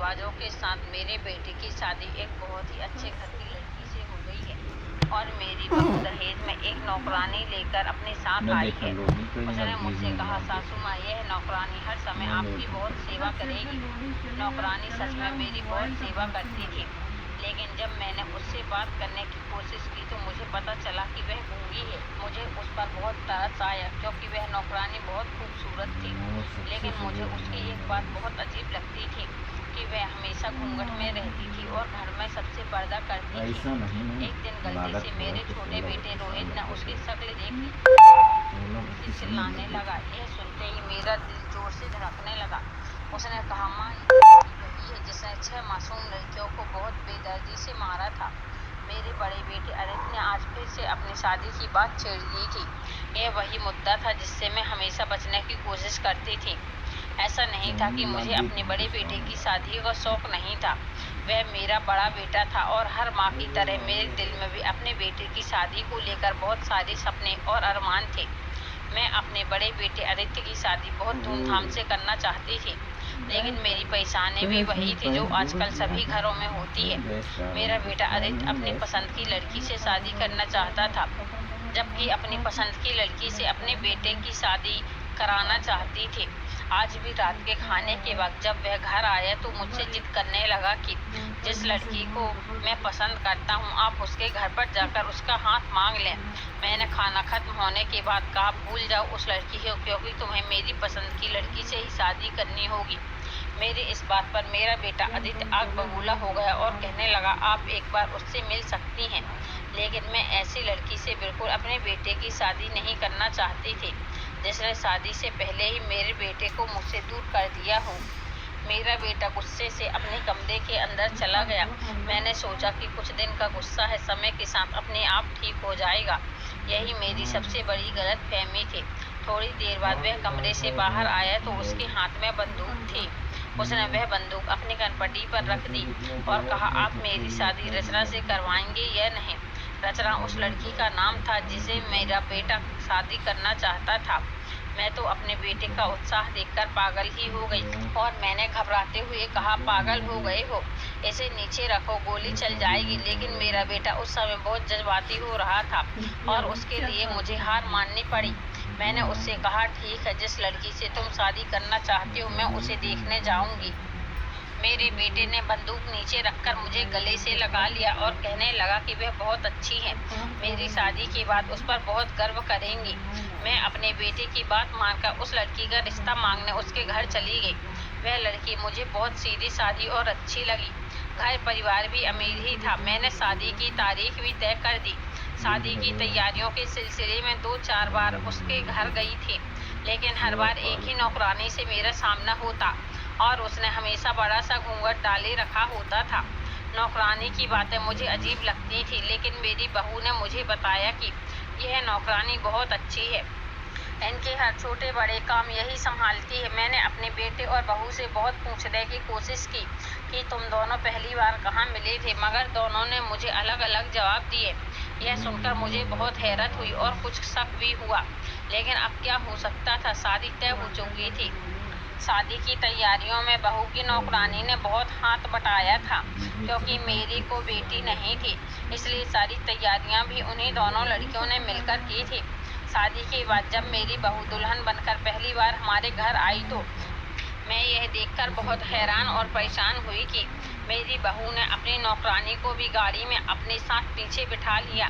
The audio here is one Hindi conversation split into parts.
दरवाज़ों के साथ मेरे बेटे की शादी एक बहुत ही अच्छे घर की लड़की से हो गई है और मेरी बहू दहेज में एक नौकरानी लेकर अपने साथ आई है। उसने मुझसे कहा, सासू माँ, यह नौकरानी हर समय आपकी बहुत सेवा करेगी। नौकरानी सच में मेरी बहुत सेवा करती थी, लेकिन जब मैंने उससे बात करने की कोशिश की तो मुझे पता चला कि वह गूंगी है। मुझे उस पर बहुत तरस आया क्योंकि वह नौकरानी बहुत खूबसूरत थी, लेकिन मुझे उसकी एक बात बहुत अजीब लगती थी कि वह हमेशा घूंघट में रहती थी और घर में सबसे पर्दा करती थी। एक दिन गलती से मेरे छोटे बेटे रोहित ने उसकी शक्ल देखी, उसे चिल्लाने लगा। यह सुनते ही मेरा दिल जोर से धड़कने लगा। उसने कहा, माँ, यही है जिसने 6 मासूम लड़कियों को बहुत बेदर्दी से मारा था। मेरे बड़े बेटे अरित ने आज फिर से अपनी शादी की बात छेड़ दी थी। यह वही मुद्दा था जिससे मैं हमेशा बचने की कोशिश करती थी। ऐसा नहीं था कि मुझे अपने बड़े बेटे की शादी का शौक नहीं था, वह मेरा बड़ा बेटा था और हर माँ की तरह मेरे दिल में भी अपने बेटे की शादी को लेकर बहुत सारे सपने और अरमान थे। मैं अपने बड़े बेटे आदित्य की शादी बहुत धूमधाम से करना चाहती थी, लेकिन मेरी परेशानी भी वही थी जो आजकल सभी घरों में होती है। मेरा बेटा आदित्य अपनी पसंद की लड़की से शादी करना चाहता था, जबकि अपनी पसंद की लड़की से अपने बेटे की शादी कराना चाहती थी। आज भी रात के खाने के वक्त जब वह घर आया तो मुझसे जिद करने लगा कि जिस लड़की को मैं पसंद करता हूँ आप उसके घर पर जाकर उसका हाथ मांग लें। मैंने खाना खत्म होने के बाद कहा, भूल जाओ उस लड़की को, क्योंकि तुम्हें मेरी पसंद की लड़की से ही शादी करनी होगी। मेरी इस बात पर मेरा बेटा आदित्य आग बबूला हो गया और कहने लगा, आप एक बार उससे मिल सकती हैं, लेकिन मैं ऐसी लड़की से बिल्कुल अपने बेटे की शादी नहीं करना चाहती थी जिसने शादी से पहले ही मेरे बेटे को मुझसे दूर कर दिया हो। मेरा बेटा गुस्से से अपने कमरे के अंदर चला गया। मैंने सोचा कि कुछ दिन का गुस्सा है, समय के साथ अपने आप ठीक हो जाएगा। यही मेरी सबसे बड़ी गलतफहमी थी। थोड़ी देर बाद वह कमरे से बाहर आया तो उसके हाथ में बंदूक थी। उसने वह बंदूक अपनी कनपटी पर रख दी और कहा, आप मेरी शादी रचना से करवाएंगे या नहीं। रचना उस लड़की का नाम था जिसे मेरा बेटा शादी करना चाहता था। मैं तो अपने बेटे का उत्साह देखकर पागल ही हो गई और मैंने घबराते हुए कहा, पागल हो गए हो, इसे नीचे रखो, गोली चल जाएगी। लेकिन मेरा बेटा उस समय बहुत जज्बाती हो रहा था और उसके लिए मुझे हार माननी पड़ी। मैंने उससे कहा, ठीक है, जिस लड़की से तुम शादी करना चाहती हो मैं उसे देखने जाऊंगी। मेरे बेटे ने बंदूक नीचे रखकर मुझे गले से लगा लिया और कहने लगा कि वह बहुत अच्छी है, मेरी शादी के बाद उस पर बहुत गर्व करेंगी। मैं अपने बेटे की बात मानकर उस लड़की का रिश्ता मांगने उसके घर चली गई। वह लड़की मुझे बहुत सीधी सादी और अच्छी लगी। घर परिवार भी अमीर ही था। मैंने शादी की तारीख भी तय कर दी। शादी की तैयारियों के सिलसिले में 2-4 बार उसके घर गई थी, लेकिन हर बार एक ही नौकरानी से मेरा सामना होता और उसने हमेशा बड़ा सा घूंघट डाले रखा होता था। नौकरानी की बातें मुझे अजीब लगती थी, लेकिन मेरी बहू ने मुझे बताया कि यह नौकरानी बहुत अच्छी है, इनके हर छोटे बड़े काम यही संभालती है। मैंने अपने बेटे और बहू से बहुत पूछने की कोशिश की कि तुम दोनों पहली बार कहाँ मिले थे, मगर दोनों ने मुझे अलग अलग जवाब दिए। यह सुनकर मुझे बहुत हैरत हुई और कुछ शक भी हुआ, लेकिन अब क्या हो सकता था, शादी तय हो चुकी थी। शादी की तैयारियों में बहू की नौकरानी ने बहुत हाथ बटाया था, क्योंकि मेरी को बेटी नहीं थी, इसलिए सारी तैयारियां भी उन्हीं दोनों लड़कियों ने मिलकर की थी। शादी के बाद जब मेरी बहू दुल्हन बनकर पहली बार हमारे घर आई तो मैं यह देखकर बहुत हैरान और परेशान हुई कि मेरी बहू ने अपनी नौकरानी को भी गाड़ी में अपने साथ पीछे बिठा लिया।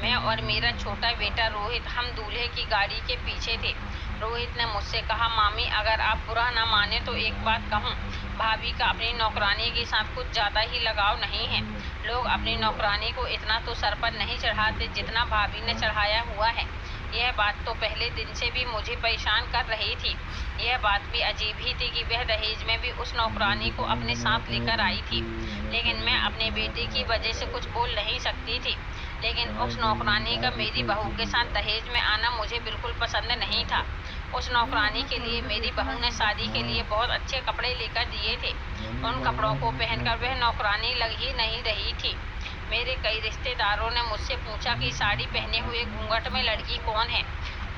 मैं और मेरा छोटा बेटा रोहित हम दूल्हे की गाड़ी के पीछे थे। रोहित ने मुझसे कहा, मामी, अगर आप बुरा ना माने तो एक बात कहूँ, भाभी का अपनी नौकरानी के साथ कुछ ज़्यादा ही लगाव नहीं है। लोग अपनी नौकरानी को इतना तो सर पर नहीं चढ़ाते जितना भाभी ने चढ़ाया हुआ है। यह बात तो पहले दिन से भी मुझे परेशान कर रही थी। यह बात भी अजीब ही थी कि वह दहेज में भी उस नौकरानी को अपने साथ लेकर आई थी, लेकिन मैं अपने बेटे की वजह से कुछ बोल नहीं सकती थी। लेकिन उस नौकरानी का मेरी बहू के साथ दहेज में आना मुझे बिल्कुल पसंद नहीं था। उस नौकरानी के लिए मेरी बहू ने शादी के लिए बहुत अच्छे कपड़े लेकर दिए थे। उन कपड़ों को पहनकर वह नौकरानी लग ही नहीं रही थी। मेरे कई रिश्तेदारों ने मुझसे पूछा कि साड़ी पहने हुए घूंघट में लड़की कौन है।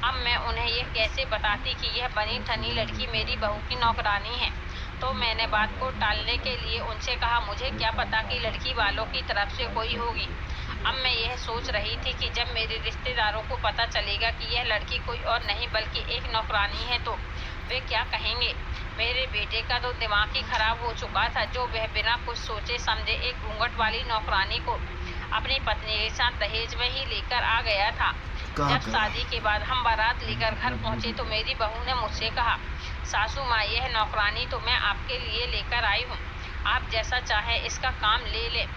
अब मैं उन्हें यह कैसे बताती कि यह बनी ठनी लड़की मेरी बहू की नौकरानी है। तो मैंने बात को टालने के लिए उनसे कहा, मुझे क्या पता कि लड़की वालों की तरफ से कोई होगी। अब मैं यह सोच रही थी कि जब मेरे रिश्तेदारों को पता चलेगा कि यह लड़की कोई और नहीं बल्कि एक नौकरानी है तो वे क्या कहेंगे। मेरे बेटे का तो दिमाग ही खराब हो चुका था, जो वह बिना कुछ सोचे समझे एक घूंघट वाली नौकरानी को अपनी पत्नी के साथ दहेज में ही लेकर आ गया था। जब शादी के बाद हम बारात लेकर घर पहुंचे तो मेरी बहू ने मुझसे कहा, सासू माँ, यह नौकरानी तो मैं आपके लिए लेकर आई हूँ, आप जैसा चाहे इसका काम ले लें,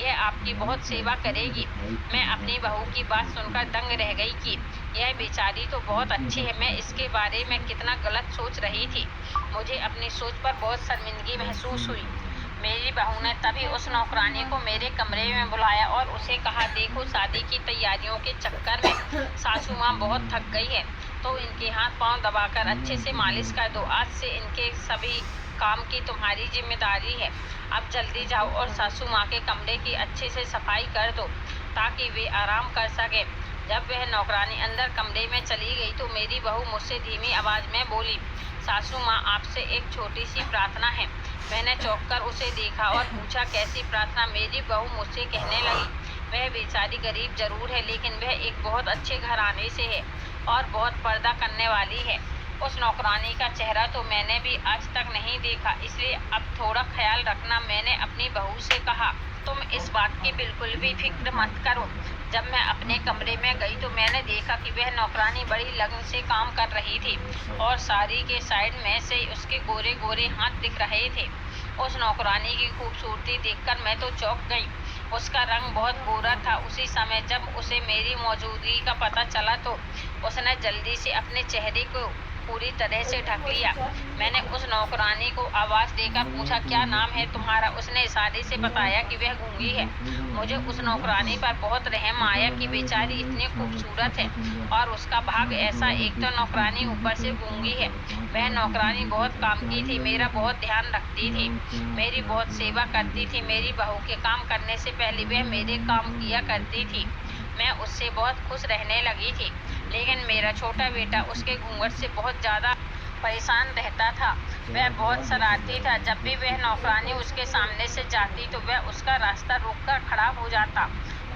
यह आपकी बहुत सेवा करेगी। मैं अपनी बहू की बात सुनकर दंग रह गई कि यह बेचारी तो बहुत अच्छी है। मैं इसके बारे में कितना गलत सोच रही थी। मुझे अपनी सोच पर बहुत शर्मिंदगी महसूस हुई। मेरी बहू ने तभी उस नौकरानी को मेरे कमरे में बुलाया और उसे कहा, देखो, शादी की तैयारियों के चक्कर में सासू माँ बहुत थक गई है, तो इनके हाथ पांव दबाकर अच्छे से मालिश कर दो। आज से इनके सभी काम की तुम्हारी जिम्मेदारी है। अब जल्दी जाओ और सासू माँ के कमरे की अच्छे से सफाई कर दो ताकि वे आराम कर सके। जब वह नौकरानी अंदर कमरे में चली गई तो मेरी बहू मुझसे धीमी आवाज में बोली, सासू माँ, आपसे एक छोटी सी प्रार्थना है। मैंने चौंक कर उसे देखा और पूछा, कैसी प्रार्थना। मेरी बहू मुझसे कहने लगी, वह बेचारी गरीब जरूर है लेकिन वह एक बहुत अच्छे घराने से है और बहुत पर्दा करने वाली है। उस नौकरानी का चेहरा तो मैंने भी आज तक नहीं देखा, इसलिए अब थोड़ा ख्याल रखना। मैंने अपनी बहू से कहा, तुम इस बात की बिल्कुल भी फिक्र मत करो। जब मैं अपने कमरे में गई तो मैंने देखा कि वह नौकरानी बड़ी लगन से काम कर रही थी और साड़ी के साइड में से उसके गोरे गोरे हाथ दिख रहे थे। उस नौकरानी की खूबसूरती देखकर मैं तो चौंक गई। उसका रंग बहुत गोरा था। उसी समय जब उसे मेरी मौजूदगी का पता चला तो उसने जल्दी से अपने चेहरे को पूरी तरह से ढक लिया। मैंने उस नौकरानी को आवाज देकर पूछा, क्या नाम है तुम्हारा? उसने इशारे से बताया कि वह गूंगी है। मुझे उस नौकरानी पर बहुत रहम आया कि बेचारी इतनी खूबसूरत है और उसका भाग ऐसा। एक तो नौकरानी ऊपर से गूंगी है। वह नौकरानी बहुत काम की थी, मेरा बहुत ध्यान रखती थी, मेरी बहुत सेवा करती थी। मेरी बहू के काम करने से पहले वह मेरे काम किया करती थी। मैं उससे बहुत खुश रहने लगी थी, लेकिन मेरा छोटा बेटा उसके घूंघट से बहुत ज़्यादा परेशान रहता था। वह बहुत शरारती था। जब भी वह नौकरानी उसके सामने से जाती तो वह उसका रास्ता रोककर खड़ा हो जाता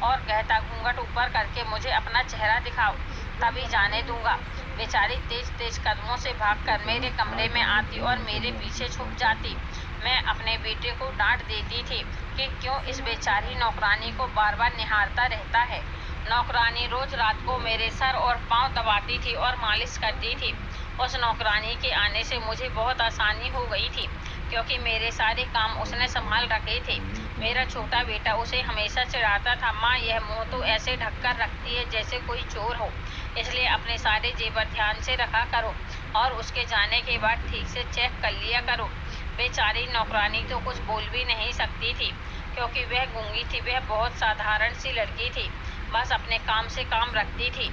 और कहता, घूंघट ऊपर करके मुझे अपना चेहरा दिखाओ, तभी जाने दूंगा। बेचारी तेज तेज कदमों से भागकर मेरे कमरे में आती और मेरे पीछे छुप जाती। मैं अपने बेटे को डांट देती थी कि क्यों इस बेचारी नौकरानी को बार बार निहारता रहता है। नौकरानी रोज रात को मेरे सर और पांव दबाती थी और मालिश करती थी। उस नौकरानी के आने से मुझे बहुत आसानी हो गई थी क्योंकि मेरे सारे काम उसने संभाल रखे थे। मेरा छोटा बेटा उसे हमेशा चिढ़ाता था, माँ, यह मुंह तो ऐसे ढककर रखती है जैसे कोई चोर हो, इसलिए अपने सारे जेवर ध्यान से रखा करो और उसके जाने के बाद ठीक से चेक कर लिया करो। बेचारी नौकरानी तो कुछ बोल भी नहीं सकती थी क्योंकि वह गूंगी थी। वह बहुत साधारण सी लड़की थी, बस अपने काम से काम रखती थी।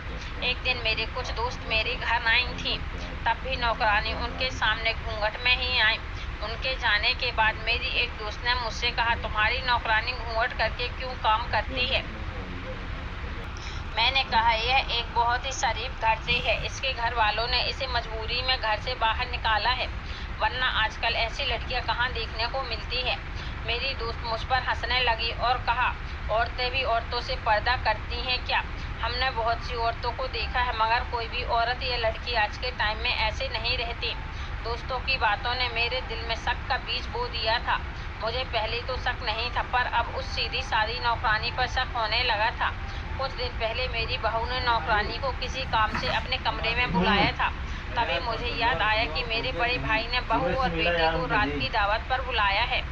एक दिन मेरे कुछ दोस्त मेरे घर आई थी, तब भी नौकरानी उनके सामने घूंघट में ही आई। उनके जाने के बाद मेरी एक दोस्त ने मुझसे कहा, तुम्हारी नौकरानी घूंघट करके क्यों काम करती है? मैंने कहा, यह एक बहुत ही शरीफ घर से है, इसके घर वालों ने इसे मजबूरी में घर से बाहर निकाला है, वरना आजकल ऐसी लड़कियां कहाँ देखने को मिलती है। मेरी दोस्त मुझ पर हंसने लगी और कहा, औरतें भी औरतों से पर्दा करती हैं क्या? हमने बहुत सी औरतों को देखा है मगर कोई भी औरत या लड़की आज के टाइम में ऐसे नहीं रहती। दोस्तों की बातों ने मेरे दिल में शक का बीज बो दिया था। मुझे पहले तो शक नहीं था, पर अब उस सीधी सादी नौकरानी पर शक होने लगा था। कुछ दिन पहले मेरी बहू ने नौकरानी को किसी काम से अपने कमरे में बुलाया था। तभी मुझे याद आया कि मेरे बड़े भाई ने बहू और बेटे को रात की दावत पर बुलाया है।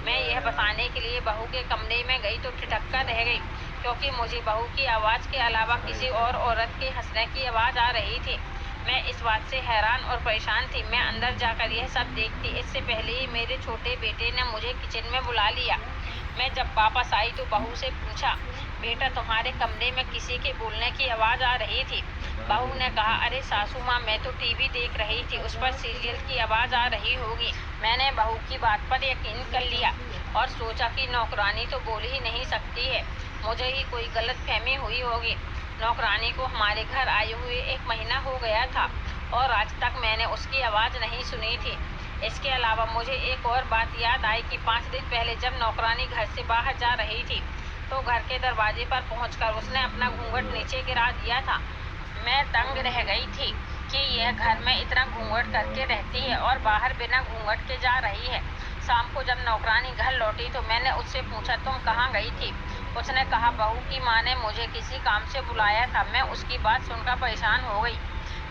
मैं यह बताने के लिए बहू के कमरे में गई तो ठिठक कर रह गई क्योंकि मुझे बहू की आवाज़ के अलावा किसी और औरत के हंसने की आवाज़ आ रही थी। मैं इस बात से हैरान और परेशान थी। मैं अंदर जाकर यह सब देखती, इससे पहले ही मेरे छोटे बेटे ने मुझे किचन में बुला लिया। मैं जब वापस आई तो बहू से पूछा, बेटा, तुम्हारे कमरे में किसी के बोलने की आवाज़ आ रही थी? बहू ने कहा, अरे सासू माँ, मैं तो टीवी देख रही थी, उस पर सीरियल की आवाज़ आ रही होगी। मैंने बहू की बात पर यकीन कर लिया और सोचा कि नौकरानी तो बोल ही नहीं सकती है, मुझे ही कोई गलतफहमी हुई होगी। नौकरानी को हमारे घर आए हुए 1 महीना हो गया था और आज तक मैंने उसकी आवाज़ नहीं सुनी थी। इसके अलावा मुझे एक और बात याद आई कि 5 दिन पहले जब नौकरानी घर से बाहर जा रही थी तो घर के दरवाजे पर पहुंचकर उसने अपना घूंघट नीचे गिरा दिया था। मैं दंग रह गई थी कि यह घर में इतना घूंघट करके रहती है और बाहर बिना घूंघट के जा रही है। शाम को जब नौकरानी घर लौटी तो मैंने उससे पूछा, तुम कहाँ गई थी? उसने कहा, बहू की माँ ने मुझे किसी काम से बुलाया था। मैं उसकी बात सुनकर परेशान हो गई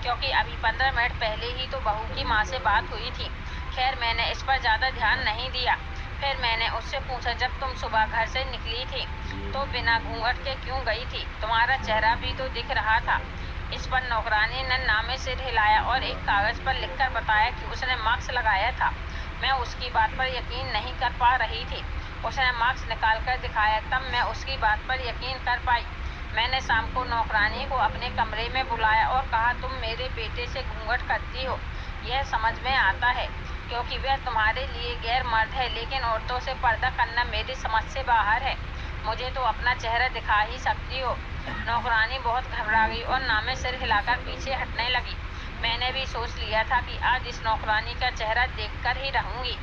क्योंकि अभी 15 मिनट पहले ही तो बहू की माँ से बात हुई थी। खैर मैंने इस पर ज़्यादा ध्यान नहीं दिया। फिर मैंने उससे पूछा, जब तुम सुबह घर से निकली थी तो बिना घूंघट के क्यों गई थी? तुम्हारा चेहरा भी तो दिख रहा था। इस पर नौकरानी ने नामे सिर हिलाया और एक कागज़ पर लिखकर बताया कि उसने मास्क लगाया था। मैं उसकी बात पर यकीन नहीं कर पा रही थी। उसने मास्क निकाल कर दिखाया, तब मैं उसकी बात पर यकीन कर पाई। मैंने शाम को नौकरानी को अपने कमरे में बुलाया और कहा, तुम मेरे बेटे से घूंघट करती हो, यह समझ में आता है क्योंकि वह तुम्हारे लिए गैर मर्द है, लेकिन औरतों से पर्दा करना मेरी समझ से बाहर है। मुझे तो अपना चेहरा दिखा ही सकती हो। नौकरानी बहुत घबरा गई और नामे सिर हिलाकर पीछे हटने लगी। मैंने भी सोच लिया था कि आज इस नौकरानी का चेहरा देखकर ही रहूंगी।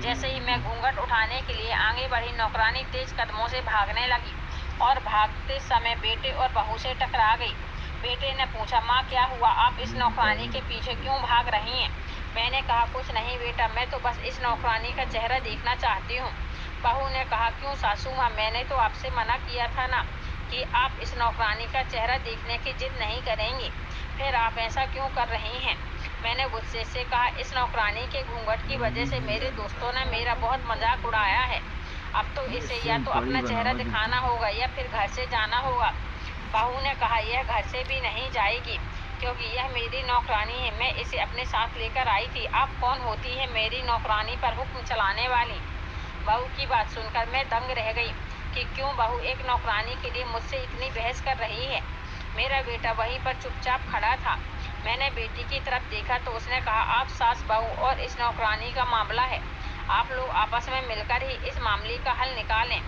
जैसे ही मैं घूंघट उठाने के लिए आगे बढ़ी, नौकरानी तेज कदमों से भागने लगी और भागते समय बेटे और बहू से टकरा गई। बेटे ने पूछा, माँ क्या हुआ? आप इस नौकरानी के पीछे क्यों भाग रही हैं? मैंने कहा, कुछ नहीं बेटा, मैं तो बस इस नौकरानी का चेहरा देखना चाहती हूँ। बहू ने कहा, क्यों सासू माँ, मैंने तो आपसे मना किया था ना कि आप इस नौकरानी का चेहरा देखने की जिद नहीं करेंगी, फिर आप ऐसा क्यों कर रही हैं? मैंने गुस्से से कहा, इस नौकरानी के घूंघट की वजह से मेरे दोस्तों ने मेरा बहुत मजाक उड़ाया है। अब तो इसे या तो अपना चेहरा दिखाना होगा या फिर घर से जाना होगा। बहू ने कहा, यह घर से भी नहीं जाएगी क्योंकि यह मेरी नौकरानी है। मैं इसे अपने साथ लेकर आई थी। आप कौन होती है मेरी नौकरानी पर हुक्म चलाने वाली? बहू की बात सुनकर मैं दंग रह गई कि क्यों बहू एक नौकरानी के लिए मुझसे इतनी बहस कर रही है। मेरा बेटा वहीं पर चुपचाप खड़ा था। मैंने बेटी की तरफ देखा तो उसने कहा, आप सास बहू और इस नौकरानी का मामला है, आप लोग आपस में मिलकर ही इस मामले का हल निकालें।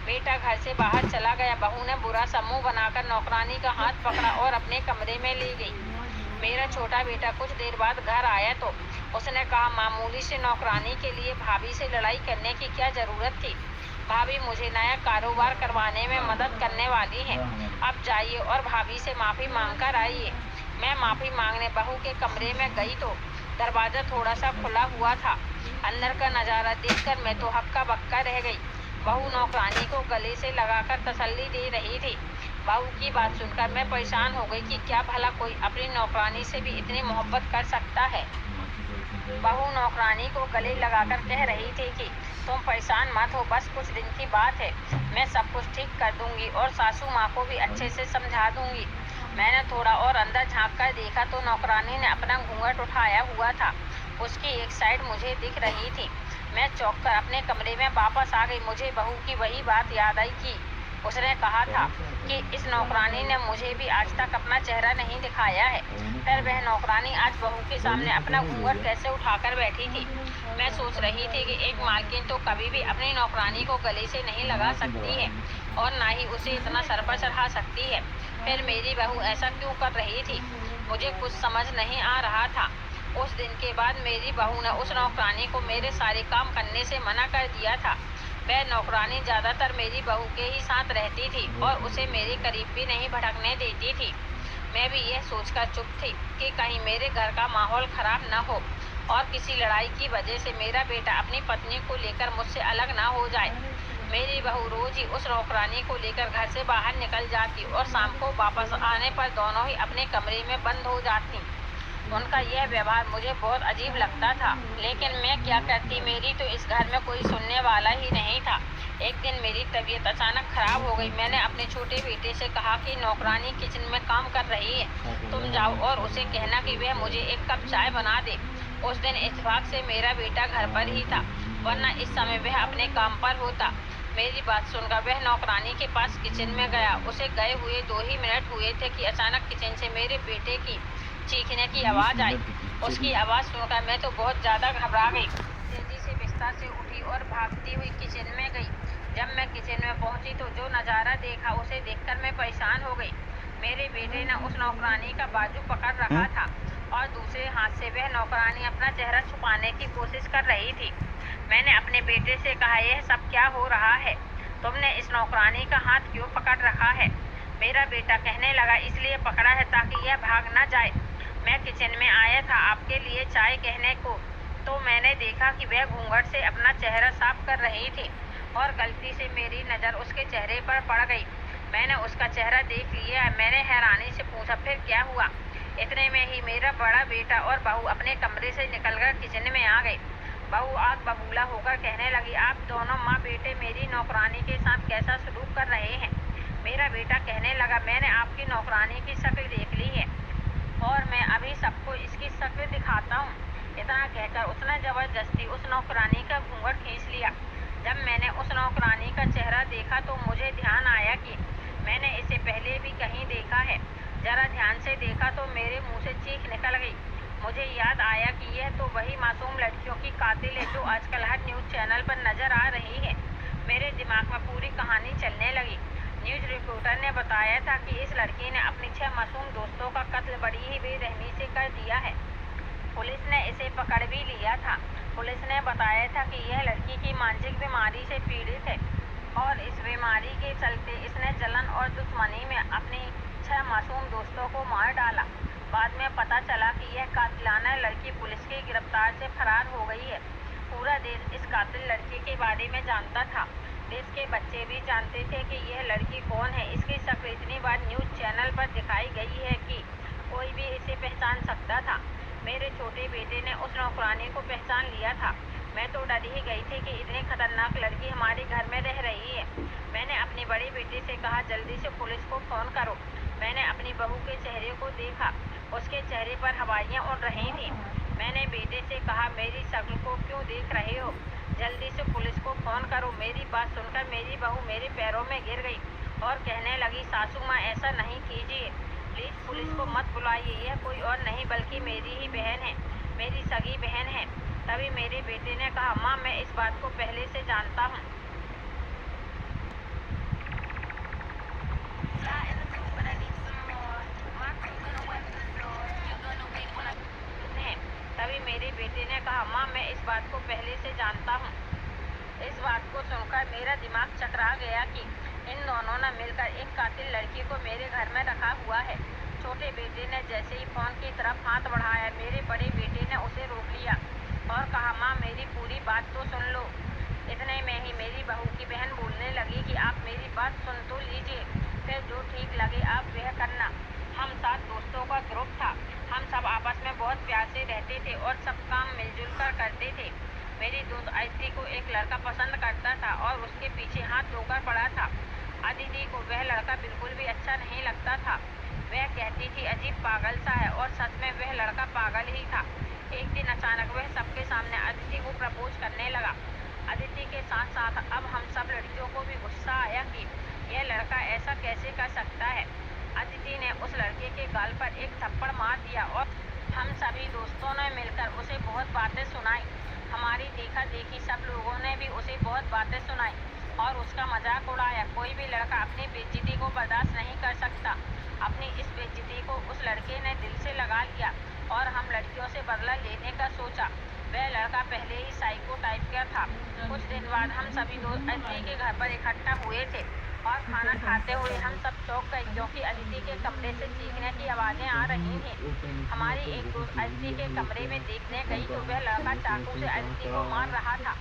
बेटा घर से बाहर चला गया। बहू ने बुरा सा मुंह बनाकर नौकरानी का हाथ पकड़ा और अपने कमरे में ले गई। मेरा छोटा बेटा कुछ देर बाद घर आया तो उसने कहा, मामूली से नौकरानी के लिए भाभी से लड़ाई करने की क्या जरूरत थी? भाभी मुझे नया कारोबार करवाने में मदद करने वाली है। अब जाइए और भाभी से माफ़ी मांग कर आइए। मैं माफ़ी मांगने बहू के कमरे में गई तो दरवाज़ा थोड़ा सा खुला हुआ था। अंदर का नज़ारा देखकर मैं तो हक्का बक्का रह गई। बहू नौकरानी को गले से लगाकर तसल्ली दे रही थी। बहू की बात सुनकर मैं परेशान हो गई कि क्या भला कोई अपनी नौकरानी से भी इतनी मोहब्बत कर सकता है। बहू नौकरानी को गले लगाकर कह रही थी कि तुम परेशान मत हो, बस कुछ दिन की बात है, मैं सब कुछ ठीक कर दूंगी और सासू माँ को भी अच्छे से समझा दूंगी। मैंने थोड़ा और अंदर झांक कर देखा तो नौकरानी ने अपना घूंघट उठाया हुआ था। उसकी एक साइड मुझे दिख रही थी। मैं चौंक कर अपने कमरे में वापस आ गई। मुझे बहू की वही बात याद आई कि उसने कहा था कि इस नौकरानी ने मुझे भी आज तक अपना चेहरा नहीं दिखाया है। फिर वह नौकरानी आज बहू के सामने अपना घूंघट कैसे उठाकर बैठी थी। मैं सोच रही थी कि एक मालकिन तो कभी भी अपनी नौकरानी को गले से नहीं लगा सकती है और ना ही उसे इतना सर पर चढ़ा सकती है। फिर मेरी बहू ऐसा क्यों कर रही थी, मुझे कुछ समझ नहीं आ रहा था। उस दिन के बाद मेरी बहू ने उस नौकरानी को मेरे सारे काम करने से मना कर दिया था। वह नौकरानी ज़्यादातर मेरी बहू के ही साथ रहती थी और उसे मेरे करीब भी नहीं भटकने देती थी। मैं भी यह सोचकर चुप थी कि कहीं मेरे घर का माहौल खराब न हो और किसी लड़ाई की वजह से मेरा बेटा अपनी पत्नी को लेकर मुझसे अलग ना हो जाए। मेरी बहू रोज ही उस नौकरानी को लेकर घर से बाहर निकल जाती और शाम को वापस आने पर दोनों ही अपने कमरे में बंद हो जाती। उनका यह व्यवहार मुझे बहुत अजीब लगता था, लेकिन मैं क्या करती, मेरी तो इस घर में कोई सुनने वाला ही नहीं था। एक दिन मेरी तबीयत अचानक खराब हो गई। मैंने अपने छोटे बेटे से कहा कि नौकरानी किचन में काम कर रही है, तुम जाओ और उसे कहना कि वह मुझे एक कप चाय बना दे। उस दिन इत्तेफाक से मेरा बेटा घर पर ही था, वरना इस समय वह अपने काम पर होता। मेरी बात सुनकर वह नौकरानी के पास किचन में गया। उसे गए हुए 2 ही मिनट हुए थे कि अचानक किचन से मेरे बेटे की चीखने की आवाज़ आई। उसकी आवाज़ सुनकर मैं तो बहुत ज़्यादा घबरा गई। तेजी से बिस्तर से उठी और भागती हुई किचन में गई। जब मैं किचन में पहुंची तो जो नज़ारा देखा उसे देखकर मैं परेशान हो गई। मेरे बेटे ने उस नौकरानी का बाजू पकड़ रखा था और दूसरे हाथ से वह नौकरानी अपना चेहरा छुपाने की कोशिश कर रही थी। मैंने अपने बेटे से कहा, यह सब क्या हो रहा है? तुमने इस नौकरानी का हाथ क्यों पकड़ रखा है? मेरा बेटा कहने लगा, इसलिए पकड़ा है ताकि यह भाग न जाए। मैं किचन में आया था आपके लिए चाय कहने को, तो मैंने देखा कि वह घूंघट से अपना चेहरा साफ कर रही थी और गलती से मेरी नज़र उसके चेहरे पर पड़ गई। मैंने उसका चेहरा देख लिया। मैंने हैरानी से पूछा, फिर क्या हुआ? इतने में ही मेरा बड़ा बेटा और बहू अपने कमरे से निकलकर किचन में आ गए। बहू आग बबूला होकर कहने लगी, आप दोनों माँ बेटे मेरी नौकरानी के साथ कैसा सलूक कर रहे हैं? मेरा बेटा कहने लगा, मैंने आपकी नौकरानी की शक्ल देख ली है और मैं अभी सबको इसकी शक्ल दिखाता हूँ। इतना कहकर उसने जबरदस्ती उस नौकरानी का घूंघट खींच लिया। जब मैंने उस नौकरानी का चेहरा देखा तो मुझे ध्यान आया कि मैंने इसे पहले भी कहीं देखा है। जरा ध्यान से देखा तो मेरे मुंह से चीख निकल गई। मुझे याद आया कि यह तो वही मासूम लड़कियों की कातिल है जो आजकल हर न्यूज़ चैनल पर नजर आ रही है। मेरे दिमाग में पूरी कहानी चलने लगी। न्यूज़ रिपोर्टर ने बताया था कि इस लड़की ने अपनी 6 मासूम दोस्तों का कत्ल बड़ी ही बेरहमी से कर दिया है। पुलिस ने इसे पकड़ भी लिया था। पुलिस ने बताया था कि यह लड़की की मानसिक बीमारी से पीड़ित है और इस बीमारी के चलते इसने जलन और दुश्मनी में अपनी 6 मासूम दोस्तों को मार डाला। बाद में पता चला कि यह कातिलाना लड़की पुलिस की गिरफ्तार से फरार हो गई है। पूरा देश इस कातिल लड़की के बारे में जानता था। देश के बच्चे भी जानते थे कि यह लड़की कौन है। इसकी शक्ल इतनी बार न्यूज़ चैनल पर दिखाई गई है कि कोई भी इसे पहचान सकता था। मेरे छोटे बेटे ने उस नौकरानी को पहचान लिया था। मैं तो डर ही गई थी कि इतनी खतरनाक लड़की हमारे घर में रह रही है। मैंने अपने बड़े बेटे से कहा, जल्दी से पुलिस को फ़ोन करो। मैंने अपनी बहू के चेहरे को देखा, उसके चेहरे पर हवाइयाँ उड़ रही थीं। मैंने बेटे से कहा, मेरी शक्ल को क्यों देख रहे हो? जल्दी से पुलिस को फ़ोन करो। मेरी बात सुनकर मेरी बहू मेरे पैरों में गिर गई और कहने लगी, सासू माँ ऐसा नहीं कीजिए, प्लीज़ पुलिस को मत बुलाइए। यह कोई और नहीं बल्कि मेरी ही बहन है, मेरी सगी बहन है। तभी मेरे बेटे ने कहा, माँ मैं इस बात को पहले से जानता हूँ। तभी मेरे बेटे ने कहा, माँ मैं इस बात को पहले से जानता हूँ। इस बात को सुनकर मेरा दिमाग चकरा गया कि इन दोनों ने मिलकर एक कातिल लड़की को मेरे घर में रखा हुआ है। छोटे बेटे ने जैसे ही फ़ोन की तरफ हाथ बढ़ाया, मेरे बड़े बेटे ने उसे रोक लिया और कहा, माँ मेरी पूरी बात तो सुन लो। इतने में ही मेरी बहू की बहन बोलने लगी कि आप मेरी बात सुन तो लीजिए, फिर जो ठीक लगे आप वह करना। हम 7 दोस्तों का ग्रुप था। हम सब आपस में बहुत प्यार से रहते थे और सब काम मिलजुल कर करते थे। मेरी दोस्त अदिति को एक लड़का पसंद करता था और उसके पीछे हाथ धोकर पड़ा था। अदिति को वह लड़का बिल्कुल भी अच्छा नहीं लगता था। वह कहती थी, अजीब पागल सा है, और सच में वह लड़का पागल ही था। एक दिन अचानक वह सबके सामने अदिति को प्रपोज करने लगा। अदिति के साथ साथ अब हम सब लड़कियों को भी गुस्सा आया कि यह लड़का ऐसा कैसे कर सकता है। अदिति ने उस लड़के के गाल पर एक थप्पड़ मार दिया और हम सभी दोस्तों ने मिलकर उसे बहुत बातें सुनाई। हमारी देखा देखी सब लोगों ने भी उसे बहुत बातें सुनाई और उसका मजाक उड़ाया। कोई भी लड़का अपनी बेइज्जती को बर्दाश्त नहीं कर सकता। अपनी इस बेइज्जती को उस लड़के ने दिल से लगा लिया और हम लड़कियों से बदला लेने का सोचा। वह लड़का पहले ही साइको टाइप का था। कुछ दिन बाद हम सभी दोस्त अदिति के घर पर इकट्ठा हुए थे और खाना खाते हुए हम सब चौंक गए क्योंकि अदिति के कमरे से चीखने की आवाज़ें आ रही थीं। हमारी एक दोस्त अदिति के कमरे में देखने गई तो वह लड़का चाकू से अदिति को मार रहा था।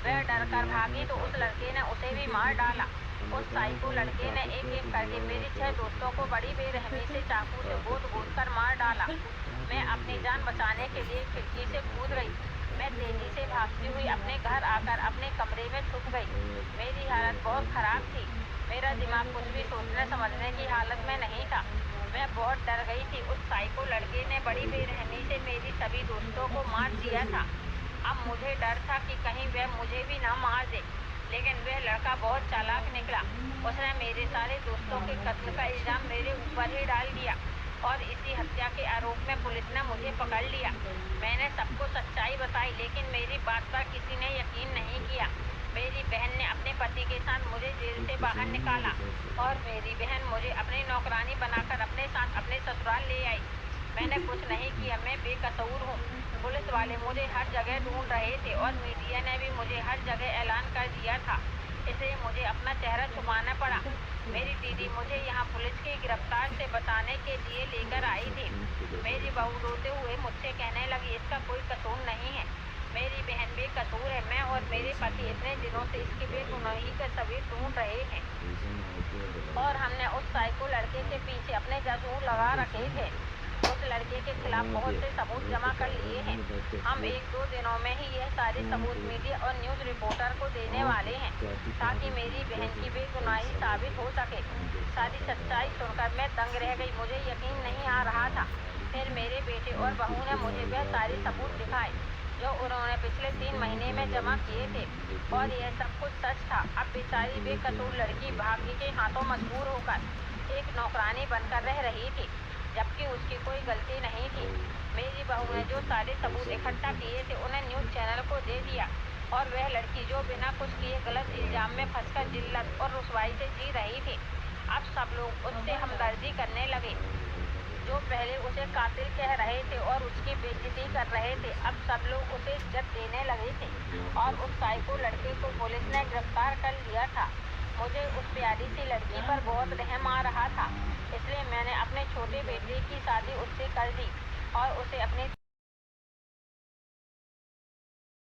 वह डर कर भागी तो उस लड़के ने उसे भी मार डाला। उस साइको लड़के ने एक एक करके मेरी 6 दोस्तों को बड़ी बेरहमी से चाकू से गोद कर मार डाला। मैं अपनी जान बचाने के लिए खिड़की से कूद गई। मैं तेजी से भागती हुई अपने घर आकर अपने कमरे में छुप गई। मेरी हालत बहुत खराब थी। मेरा दिमाग कुछ भी सोचने समझने की हालत में नहीं था। मैं बहुत डर गई थी। उस साइको लड़के ने बड़ी बेरहमी से मेरी सभी दोस्तों को मार दिया था। अब मुझे डर था कि कहीं वह मुझे भी ना मार दे, लेकिन वह लड़का बहुत चालाक निकला। उसने मेरे सारे दोस्तों के कत्ल का इल्ज़ाम मेरे ऊपर ही डाल दिया और इसी हत्या के आरोप में पुलिस ने मुझे पकड़ लिया। मैंने सबको सच्चाई बताई, लेकिन मेरी बात पर किसी ने यकीन नहीं किया। मेरी बहन ने अपने पति के साथ मुझे जेल से बाहर निकाला और मेरी बहन मुझे अपनी नौकरानी बनाकर अपने साथ अपने ससुराल ले आई। मैंने कुछ नहीं किया, मैं बेकसूर हूँ। पुलिस वाले मुझे हर जगह ढूंढ रहे थे और मीडिया ने भी मुझे हर जगह ऐलान कर दिया था, इसलिए मुझे अपना चेहरा छुपाना पड़ा। मेरी दीदी मुझे यहाँ पुलिस की गिरफ्तार से बचाने के लिए लेकर आई थी। मेरी बहू रोते हुए मुझसे कहने लगी, इसका कोई कसूर नहीं है, मेरी बहन बेकसूर है। मैं और मेरे पति इतने दिनों से इसकी बेगुनाही का सबूत ढूंढ रहे हैं और हमने उस साइको लड़के के पीछे अपने जासूस लगा रखे थे। उस लड़के के खिलाफ बहुत से सबूत जमा कर लिए हैं। हम 1-2 दिनों में ही यह सारे सबूत मीडिया और न्यूज़ रिपोर्टर को देने वाले हैं, ताकि मेरी बहन की बेगुनाही साबित हो सके। सारी सच्चाई सुनकर मैं दंग रह गई, मुझे यकीन नहीं आ रहा था। फिर मेरे बेटे और बहू ने मुझे वह सारे सबूत दिखाए जो उन्होंने पिछले 3 महीने में जमा किए थे, और यह सब कुछ सच था। अब बेचारी बेकसूर लड़की भाग्य के हाथों मजबूर होकर एक नौकरानी बनकर रह रही थी, जबकि उसकी कोई गलती नहीं थी। मेरी बहू ने जो सारे सबूत इकट्ठा किए थे उन्हें न्यूज़ चैनल को दे दिया, और वह लड़की जो बिना कुछ किए गलत इल्जाम में फंसकर जिल्लत और रुसवाई से जी रही थी, अब सब लोग उससे हमदर्दी करने लगे। जो पहले उसे कातिल कह रहे थे और उसकी बेइज्जती कर रहे थे, अब सब लोग उसे इज्जत देने लगे थे, और उस साइको लड़के को पुलिस ने गिरफ्तार कर लिया था। मुझे उस प्यारी सी लड़की पर बहुत रहम आ रहा था, इसलिए मैंने अपने छोटे बेटे की शादी उससे कर दी और उसे अपनी